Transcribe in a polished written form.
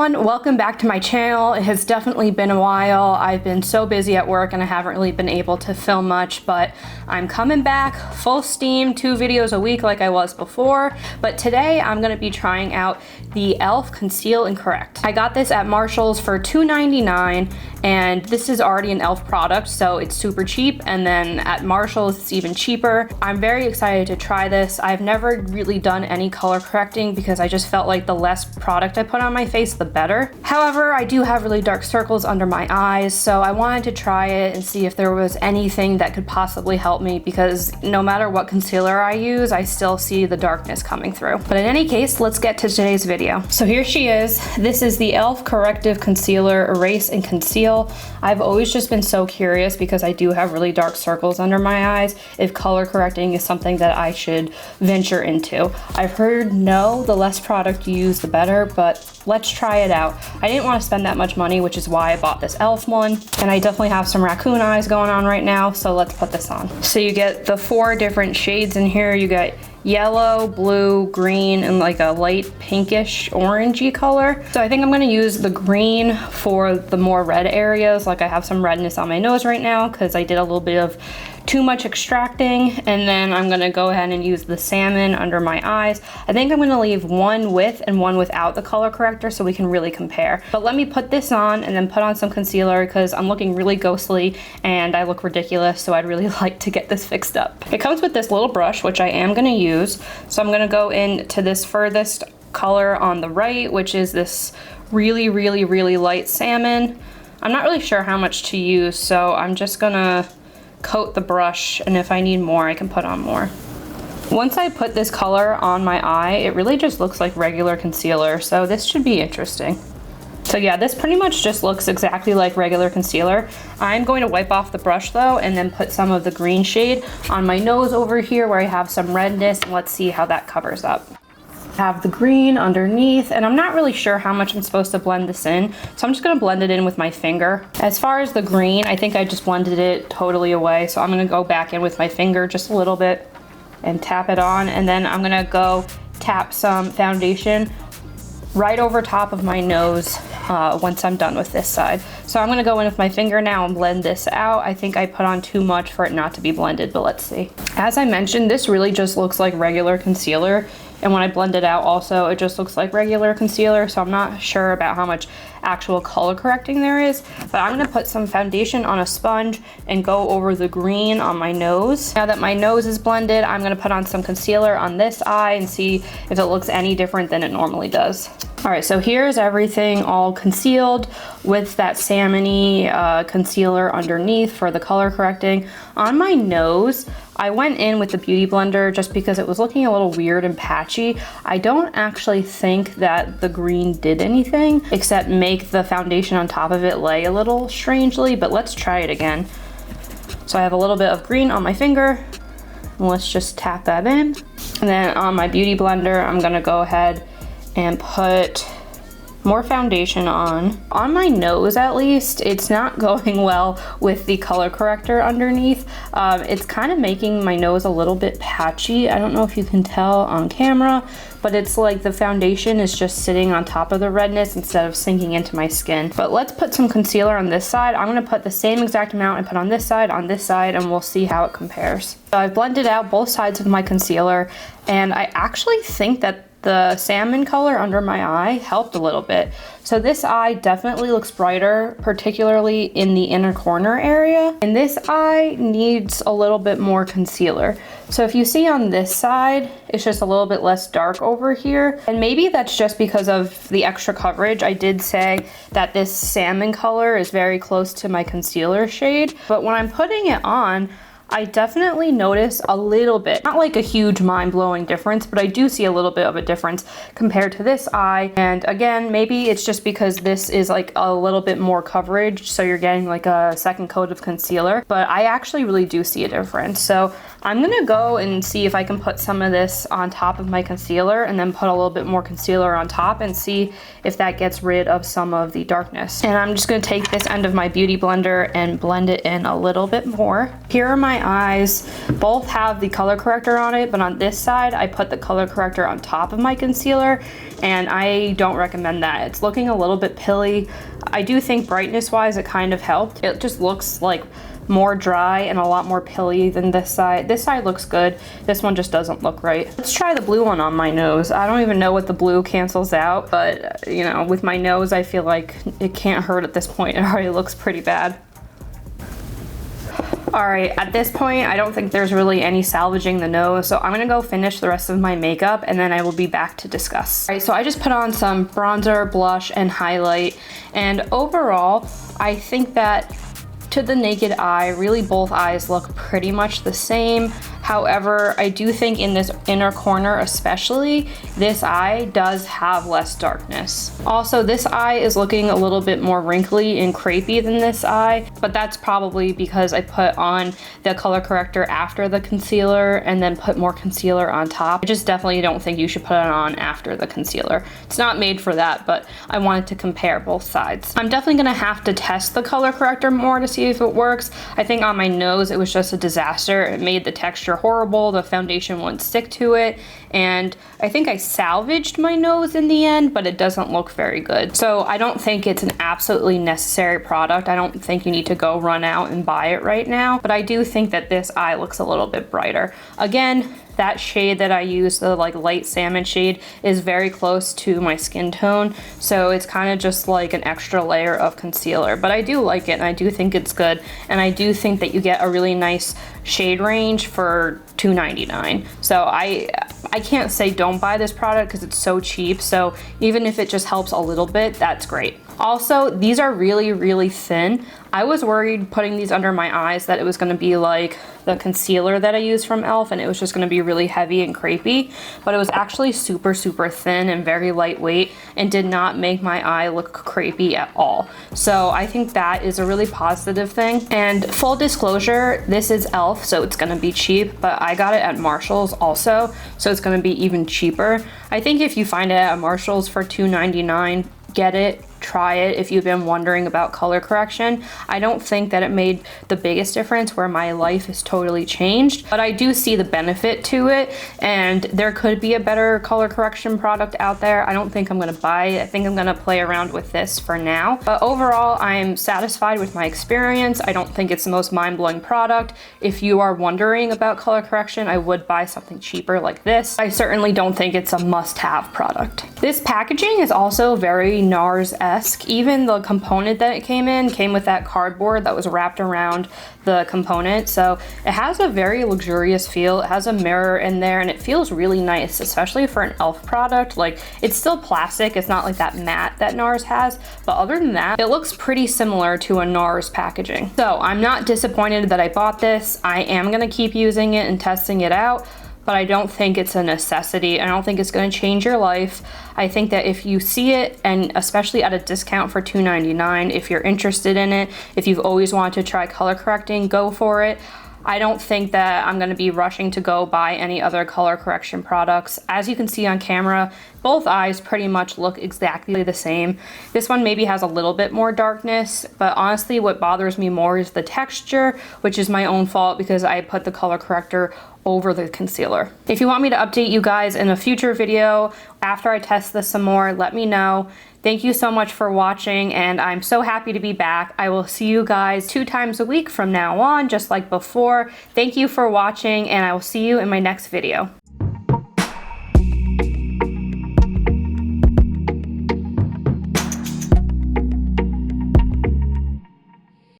everyone, welcome back to my channel. It has definitely been a while. I've been so busy at work and I haven't really been able to film much, but I'm coming back full steam, 2 videos a week like I was before. But today I'm going to be trying out the e.l.f. Conceal and Correct. I got this at Marshall's for $2.99 and this is already an e.l.f. product, so it's super cheap, and then at Marshall's it's even cheaper. I'm very excited to try this. I've never really done any color correcting because I just felt like the less product I put on my face, the better. However, I do have really dark circles under my eyes, so I wanted to try it and see if there was anything that could possibly help me, because no matter what concealer I use, I still see the darkness coming through. But in any case, let's get to today's video. So here she is. This is the e.l.f. Corrective Concealer Erase and Conceal. I've always just been so curious, because I do have really dark circles under my eyes, if color correcting is something that I should venture into. I've heard no, the less product you use the better, but let's try it out. I didn't want to spend that much money, which is why I bought this e.l.f. one, and I definitely have some raccoon eyes going on right now, so let's put this on. So you get the 4 different shades in here. You got yellow, blue, green, and like a light pinkish orangey color. So I think I'm gonna use the green for the more red areas. Like I have some redness on my nose right now because I did a little bit of too much extracting, and then I'm gonna go ahead and use the salmon under my eyes. I think I'm gonna leave one with and one without the color corrector so we can really compare. But let me put this on and then put on some concealer, because I'm looking really ghostly and I look ridiculous, so I'd really like to get this fixed up. It comes with this little brush, which I am gonna use. So I'm gonna go into this furthest color on the right, which is this really light salmon. I'm not really sure how much to use, so I'm just gonna coat the brush, and if I need more I can put on more. Once I put this color on my eye, it really just looks like regular concealer, so this should be interesting. So yeah, this pretty much just looks exactly like regular concealer. I'm going to wipe off the brush though, and then put some of the green shade on my nose over here where I have some redness, and let's see how that covers up. Have the green underneath, and I'm not really sure how much I'm supposed to blend this in, so I'm just gonna blend it in with my finger. As far as the green, I think I just blended it totally away, so I'm gonna go back in with my finger just a little bit and tap it on, and then I'm gonna go tap some foundation right over top of my nose once I'm done with this side. So I'm gonna go in with my finger now and blend this out. I think I put on too much for it not to be blended, but let's see. As I mentioned, this really just looks like regular concealer. And when I blend it out also, it just looks like regular concealer, so I'm not sure about how much actual color correcting there is. But I'm gonna put some foundation on a sponge and go over the green on my nose. Now that my nose is blended, I'm gonna put on some concealer on this eye and see if it looks any different than it normally does. All right, so here's everything all concealed with that salmon-y concealer underneath for the color correcting. On my nose, I went in with the Beauty Blender just because it was looking a little weird and patchy. I don't actually think that the green did anything except make the foundation on top of it lay a little strangely, but let's try it again. So I have a little bit of green on my finger, and let's just tap that in. And then on my Beauty Blender, I'm gonna go ahead and put more foundation on. On my nose at least, it's not going well with the color corrector underneath. It's kind of making my nose a little bit patchy. I don't know if you can tell on camera, but it's like the foundation is just sitting on top of the redness instead of sinking into my skin. But let's put some concealer on this side. I'm gonna put the same exact amount and put on this side, and we'll see how it compares. So I've blended out both sides of my concealer, and I actually think that the salmon color under my eye helped a little bit. So this eye definitely looks brighter, particularly in the inner corner area. And this eye needs a little bit more concealer. So if you see on this side, it's just a little bit less dark over here. And maybe that's just because of the extra coverage. I did say that this salmon color is very close to my concealer shade, but when I'm putting it on, I definitely notice a little bit, not like a huge mind-blowing difference, but I do see a little bit of a difference compared to this eye. And again, maybe it's just because this is like a little bit more coverage, so you're getting like a second coat of concealer, but I actually really do see a difference. So I'm gonna go and see if I can put some of this on top of my concealer and then put a little bit more concealer on top and see if that gets rid of some of the darkness. And I'm just gonna take this end of my beauty blender and blend it in a little bit more. Here are my eyes. Both have the color corrector on it, but on this side, I put the color corrector on top of my concealer, and I don't recommend that. It's looking a little bit pilly. I do think brightness-wise, it kind of helped. It just looks like more dry and a lot more pilly than this side. This side looks good. This one just doesn't look right. Let's try the blue one on my nose. I don't even know what the blue cancels out, but you know, with my nose, I feel like it can't hurt at this point. It already looks pretty bad. All right, at this point, I don't think there's really any salvaging the nose, so I'm gonna go finish the rest of my makeup and then I will be back to discuss. All right, so I just put on some bronzer, blush, and highlight, and overall, I think that to the naked eye, really both eyes look pretty much the same. However, I do think in this inner corner especially, this eye does have less darkness. Also, this eye is looking a little bit more wrinkly and crepey than this eye, but that's probably because I put on the color corrector after the concealer and then put more concealer on top. I just definitely don't think you should put it on after the concealer. It's not made for that, but I wanted to compare both sides. I'm definitely gonna have to test the color corrector more to see if it works. I think on my nose, it was just a disaster. It made the texture horrible, the foundation wouldn't stick to it, and I think I salvaged my nose in the end, but it doesn't look very good. So I don't think it's an absolutely necessary product. I don't think you need to go run out and buy it right now, but I do think that this eye looks a little bit brighter. Again, that shade that I use, the like light salmon shade, is very close to my skin tone, so it's kind of just like an extra layer of concealer, but I do like it and I do think it's good, and I do think that you get a really nice shade range for $2.99. So I can't say don't buy this product because it's so cheap, so even if it just helps a little bit, that's great. Also, these are really, really thin. I was worried putting these under my eyes that it was gonna be like the concealer that I use from e.l.f. and it was just gonna be really heavy and crepey, but it was actually super, super thin and very lightweight and did not make my eye look crepey at all. So I think that is a really positive thing. And full disclosure, this is e.l.f., so it's gonna be cheap, but I got it at Marshall's also, so it's gonna be even cheaper. I think if you find it at Marshall's for $2.99, get it, try it if you've been wondering about color correction. I don't think that it made the biggest difference where my life is totally changed, but I do see the benefit to it, and there could be a better color correction product out there. I don't think I'm gonna buy it. I think I'm gonna play around with this for now. But overall, I'm satisfied with my experience. I don't think it's the most mind-blowing product. If you are wondering about color correction, I would buy something cheaper like this. I certainly don't think it's a must-have product. This packaging is also very NARS-esque. Even the component that it came with that cardboard that was wrapped around the component, so it has a very luxurious feel. It has a mirror in there and it feels really nice, especially for an e.l.f. product. Like, it's still plastic, it's not like that matte that NARS has, but other than that, it looks pretty similar to a NARS packaging. So I'm not disappointed that I bought this. I am gonna keep using it and testing it out, but I don't think it's a necessity. I don't think it's gonna change your life. I think that if you see it, and especially at a discount for $2.99, if you're interested in it, if you've always wanted to try color correcting, go for it. I don't think that I'm gonna be rushing to go buy any other color correction products. As you can see on camera, both eyes pretty much look exactly the same. This one maybe has a little bit more darkness, but honestly what bothers me more is the texture, which is my own fault because I put the color corrector over the concealer. If you want me to update you guys in a future video after I test this some more, let me know. Thank you so much for watching, and I'm so happy to be back. I will see you guys 2 times a week from now on, just like before. Thank you for watching, and I will see you in my next video.